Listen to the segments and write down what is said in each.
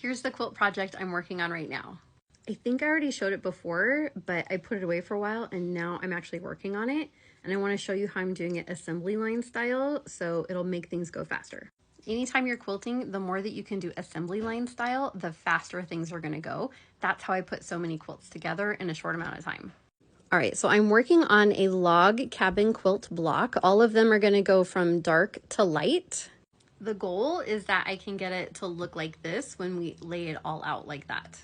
Here's the quilt project I'm working on right now. I think I already showed it before, but I put it away for a while and now I'm actually working on it. And I want to show you how I'm doing it assembly line style, so it'll make things go faster. Anytime you're quilting, the more that you can do assembly line style, the faster things are going to go. That's how I put so many quilts together in a short amount of time. All right, so I'm working on a log cabin quilt block. All of them are going to go from dark to light. The goal is that I can get it to look like this when we lay it all out like that.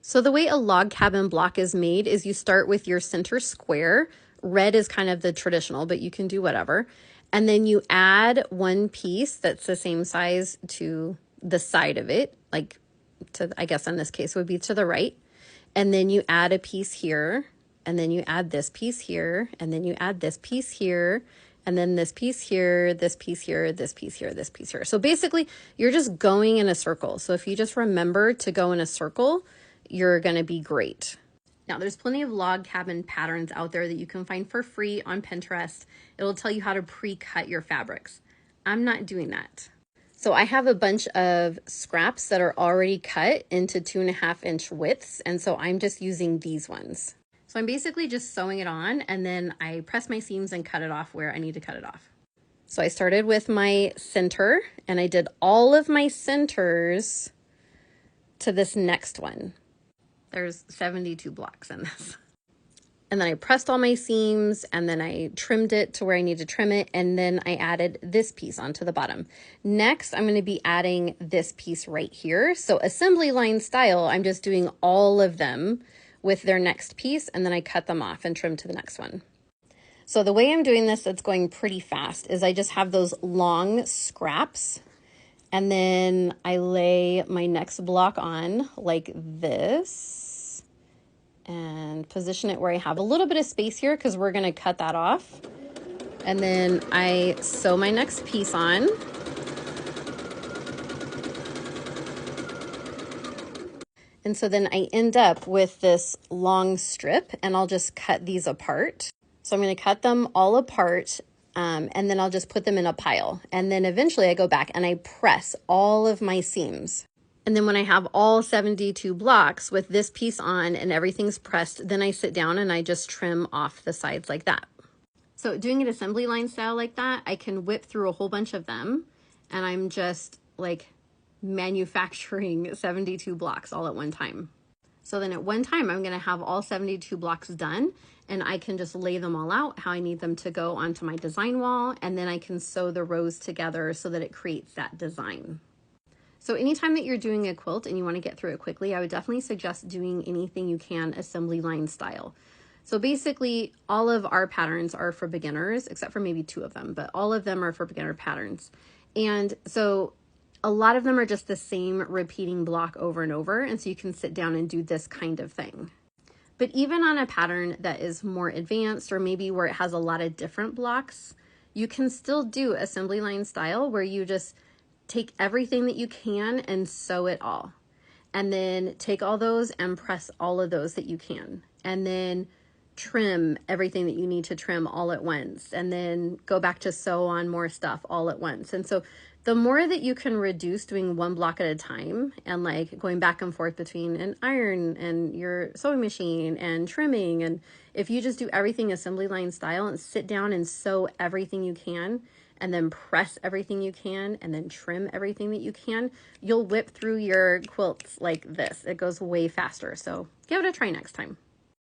So the way a log cabin block is made is you start with your center square. Red is kind of the traditional, but you can do whatever. And then you add one piece that's the same size to the side of it, like to, I guess in this case would be to the right. And then you add a piece here, and then you add this piece here, and then you add this piece here, and then this piece here, this piece here, this piece here, this piece here. So basically you're just going in a circle. So if you just remember to go in a circle, you're going to be great. Now there's plenty of log cabin patterns out there that you can find for free on Pinterest. It'll tell you how to pre-cut your fabrics. I'm not doing that. So I have a bunch of scraps that are already cut into 2.5 inch widths. And so I'm just using these ones. So I'm basically just sewing it on and then I press my seams and cut it off where I need to cut it off. So I started with my center and I did all of my centers to this next one. There's 72 blocks in this. And then I pressed all my seams and then I trimmed it to where I need to trim it. And then I added this piece onto the bottom. Next, I'm going to be adding this piece right here. So assembly line style, I'm just doing all of them with their next piece, and then I cut them off and trim to the next one. So the way I'm doing this that's going pretty fast is I just have those long scraps, and then I lay my next block on like this and position it where I have a little bit of space here because we're going to cut that off. And then I sew my next piece on. And so then I end up with this long strip and I'll just cut these apart. So I'm going to cut them all apart and then I'll just put them in a pile. And then eventually I go back and I press all of my seams. And then when I have all 72 blocks with this piece on and everything's pressed, then I sit down and I just trim off the sides like that. So doing it assembly line style like that, I can whip through a whole bunch of them and I'm just like manufacturing 72 blocks all at one time. So then at one time, I'm going to have all 72 blocks done and I can just lay them all out how I need them to go onto my design wall. And then I can sew the rows together so that it creates that design. So anytime that you're doing a quilt and you want to get through it quickly, I would definitely suggest doing anything you can assembly line style. So basically all of our patterns are for beginners, except for maybe 2 of them, but all of them are for beginner patterns. And so a lot of them are just the same repeating block over and over. And so you can sit down and do this kind of thing. But even on a pattern that is more advanced or maybe where it has a lot of different blocks, you can still do assembly line style where you just take everything that you can and sew it all. And then take all those and press all of those that you can. And then trim everything that you need to trim all at once. And then go back to sew on more stuff all at once. And so the more that you can reduce doing one block at a time and like going back and forth between an iron and your sewing machine and trimming, and if you just do everything assembly line style and sit down and sew everything you can and then press everything you can and then trim everything that you can, you'll whip through your quilts like this. It goes way faster. So give it a try next time.